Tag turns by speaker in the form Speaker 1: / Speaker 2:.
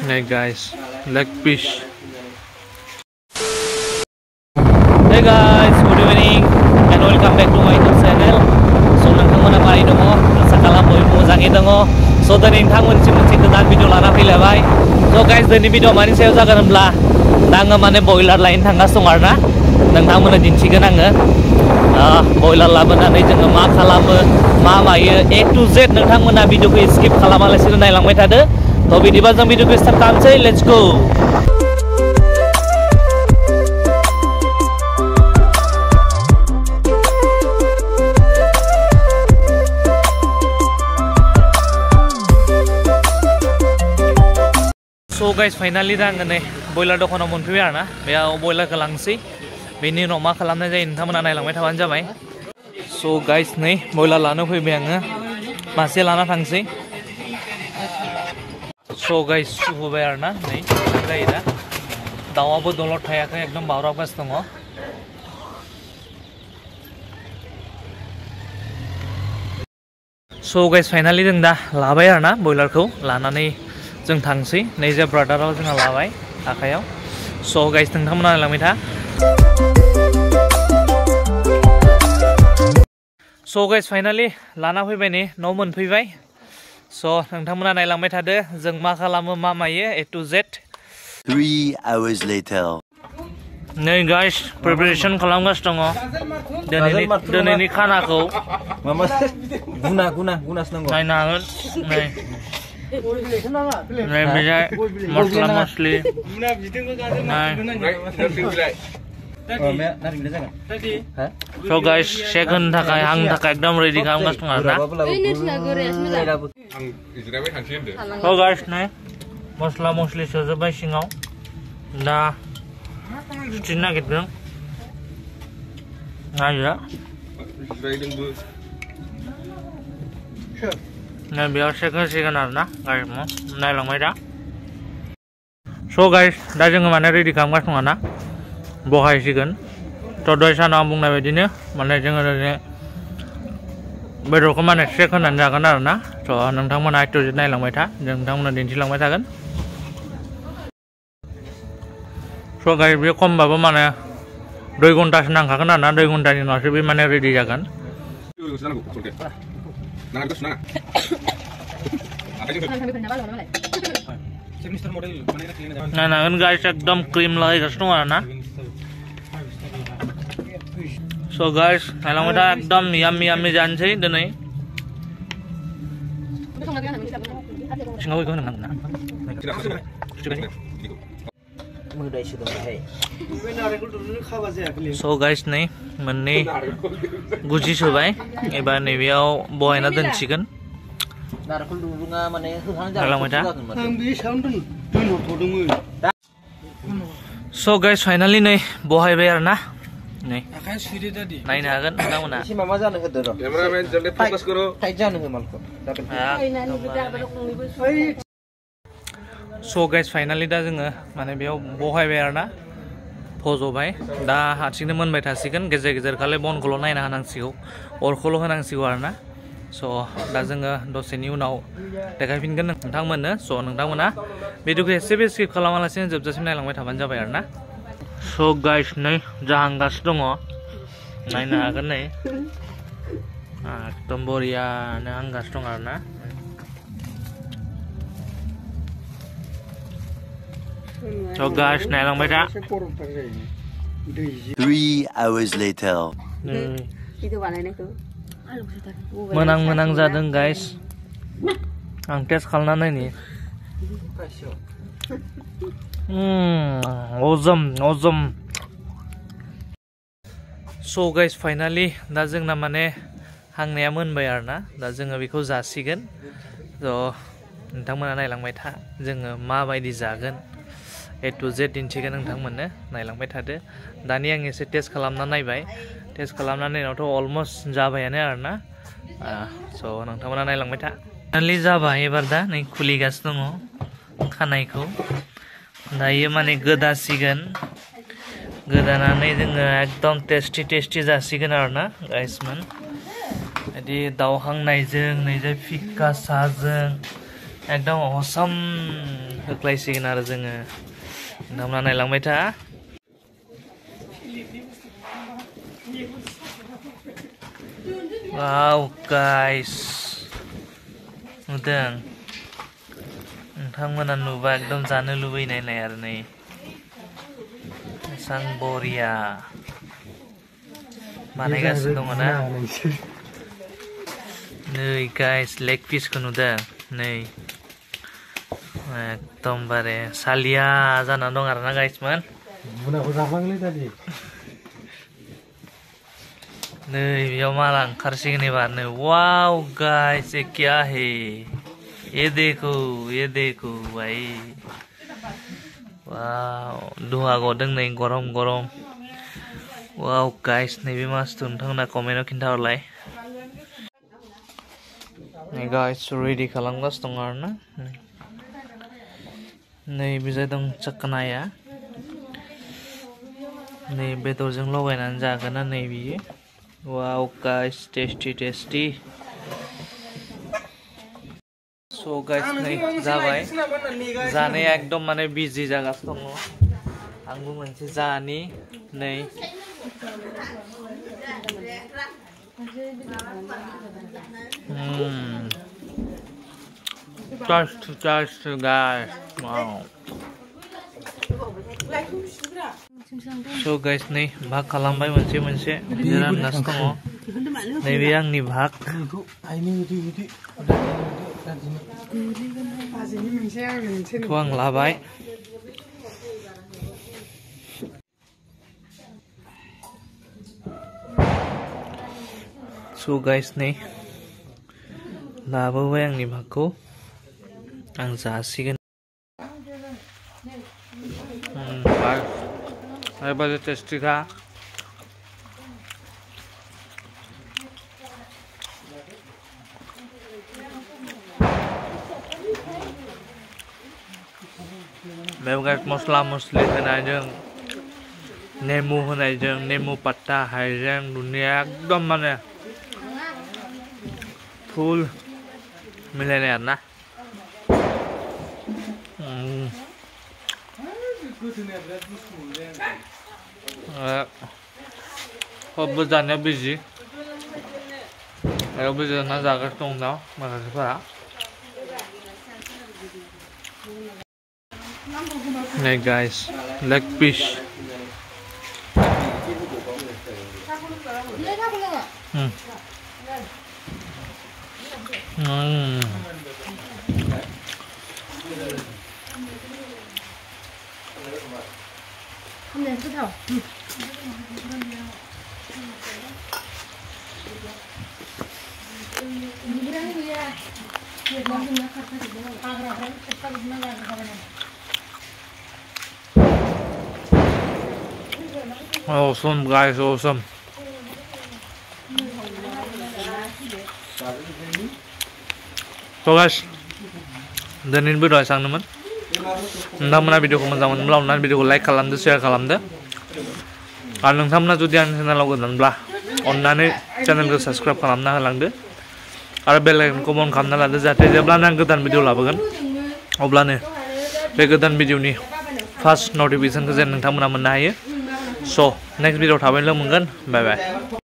Speaker 1: Hey guys, leg fish. Hey guys, good evening and welcome back to my YouTube channel. So नोंथांमोना मारै दङ? आसा खालामो बयबो मोजाङै दङ. So दिनै नोंथांमोननिसिम मोनसे गोदान भिडिअ लाना फैलायबाय. So guys, दिनै भिडिअ मानि सायाव जागोन होनब्ला दा आङो माने बयलार लायनो थांगासिनो दं आरोना. नोंथांमोननो दिन्थिगोन आङो बयलार लाबोनानै जोङो मा खालामो मा मायो A to Z नोंथांमोना भिडिअखौ स्किप खालामालासिनो नायलांबाय थादो. तो बिदिबा जों भिडिअखौ स्टार्ट खालामसै. Let's go. So guys, finally दा आङो नै बयलार दखानाव मोनफैबाय आरोना. बेयाव बयलारखौ लांसै. बेनि उनाव मा खालामनाय जायो नोंथांमोना नायलांबाय थाबानो जाबाय. So guys, नै बयलार लानो फैबाय आङो. मासे लाना थांसै. So guys, सुहोबाय आरोना नै जायो दा. दाउआबो दलद थायाखै, एकदम बावराबगासिनो दङ. So guys, finally जों दा लाबाय आरोना बयलारखौ लानानै जों थांसै. नै जे ब्रादाराव जोंहा लाबाय आखायाव. So guys, नोंथांमोना नायलांबाय था. So guys, finally लाना फैबाय नै न' मोनफैबाय. So नोंथांमोना नायलांबाय थादो जों मा खालामो मा मायो A to Z.
Speaker 2: 3 hours later.
Speaker 1: नै guys, प्रिपारेसन खालामगासिनो दङ दिनैनि खानाखौ. नायनो हागोन नै बेजाय मस्ला मस्लि. So guys, शेक होनो थाखाय आंनि थाखाय एकदम रेडि खालामगासिनो दं आरोना. So guys, नै मस्ला मस्लि सोजोबबाय सिङाव. दा सुथिनो नागिरदों. नायजा नै बेयाव शेक होसिगोन आरोना गाइस, नायलांबाय दा. So guys, दा जोङो माने रेडि खालामगासिनो दं आरोना. बहायसिगोन. थ' दहाय सानाव आं बुंनाय बायदिनो माने जोङो बेदरखौ माने शेक होनानै जागोन आरोना. थ' नोंथांमोना A to Z नायलांबाय था, जों नोंथांमोना दिन्थिलांबाय थागोन. So guys, बे खमबाबो माने 2 घन्टासो नांखागोन आरोना. 2 घन्टानि उनावसो बे माने रेडि जागोन. नायनांगोन गाइस, एकदम क्रिम लागायगासिनो दं आरोना. So guys, नायलांबाय था, एकदम याम्मी याम्मी जानोसै दिनै. सिङाव बेखौ होनांगोन ना. So guys, नै मोननै गुजि सोबाय. एबार नैबेयाव बहायना दोनसिगोन. So guys, finally नै बहायबाय आरोना. नै नायनो हागोन नोंथांमोना. So guys, finally दा जोङो माने बेयाव बहायबाय आरोना. फज'बाय. दा हारसिंनो मोनबाय थासिगोन. गेजेर गेजेर खालि बनखौल' नायना होनांसिगौ, अरखौल' होनांसिगौ आरोना. So दा जोङो दसेनि उनाव देखायफिनगोन नोंथांमोननो. So नोंथांमोना भिडिअखौ एसेबो स्किप खालामालासिनो जोबजासिम नायलांबाय थाबानो जाबाय आरोना. So guys, नै जाहांगासिनो दङ. नायनो हागोन नै एकदम बरियानो हांगासिनो दं आरोना. So guys, नायलांबाय था.
Speaker 2: 3 hours later.
Speaker 1: मोनां जादों गाइस. आं टेस्ट खालामना नायनि. awesome. So guys, finally दा जोंना माने हांनाया मोनबाय आरोना. दा जोङो बेखौ जासिगोन. थ' नोंथांमोना नायलांबाय था जोङो माबायदि जागोन. A to Z दिन्थिगोन नोंथांमोननो, नायलांबाय थादो. दानि आं एसे टेस्ट खालामना नायबाय. टेस्ट खालामना नायनायावथ' अलमस्ट जाबायानो आरोना. So नोंथांमोना नायलांबाय था. फाइनालि जाबाय. एबार दा नै खुलिगासिनो दङ खानायखौ. दायो माने गोदासिगोन. गोदानानै जोङो एकदम टेस्टि जासिगोन आरोना गाइसमोन. बिदि दाउ हांनायजों नैजे फिक्का साहाजों एकदम असम होख्लायसिगोन आरो जोङो नोंथांमोना नायलांबाय था वाव गाइस नुदों नोंथांमोना नुबा एकदम जानो लुबैनाय आरो नै सां बरिया बानायगासिनो दङ ना नै गाइस लेग पिसखौ नुदों नै एकदमबारे सालिया जाना दं आरोना गाइसमोन नै बेयाव माला ओंखारसिगोन एबार नै वाव गाइस ये क्या है ये देखो भाई वाव धुआ गदों नै गरम गरम वाव गाइस नैबे मासथु नोंथांमोना कमेन्टआव खिन्थाहरलाय नै गाइस रेडि खालामगासिनो दं आरोना नै बिजाय दं चकनाया नै बेदरजों लगायनानै जागोन नै बियो वाव गाइस टेस्टी सो गाइस नै जाबाय जानाया एकदम माने बिजि जागासिनो दङ आंबो मोनसे जानि नै Just guys. Wow. So guys nih भाग खालामबाय मोनसे बिराद नास दङ नैबे आंनि भाग खौ आं लाबाय so guys nih लाबोबाय आंनि भागखौ आं जासिगोन ओरैबायदि टेस्टिखा बेयाव गाइस मस्ला मस्लि होनायजों नेमु होनायजों नेमु पत्ता हाइजें दुनिया एकदम माने फुल मिलायनाय आरोना सबबो जानाया बिजि बेयावबो जाना जागासिनो दं दा माखासेफोरा नै guys leg piece Awesome guys, awesome. So guys, दिनैनि भिडिअ'आ एसेबांनोमोन नोंथांमोना भिडिअ'खौ मोजां मोनोब्ला अननानै भिडिअ'खौ लाइक खालामदो शेयार खालामदो आरो नोंथांमोना जुदि आंनि चेनेलाव गोदानब्ला अननानै चेनेलखौ साबस्क्राइब खालामना होलांदो आरो बेल आइकनखौ अन खालामना लादो जाहाथे जेब्लानो आं गोदान भिडिअ लाबोगोन अब्लानो बे गोदान भिडिअ'नि फार्स्ट नटिफिकेसनखौ जेन नोंथांमोना मोननो हायो स' नेक्स्ट भिडिअ थाबैनो मोनगोन बाय बाय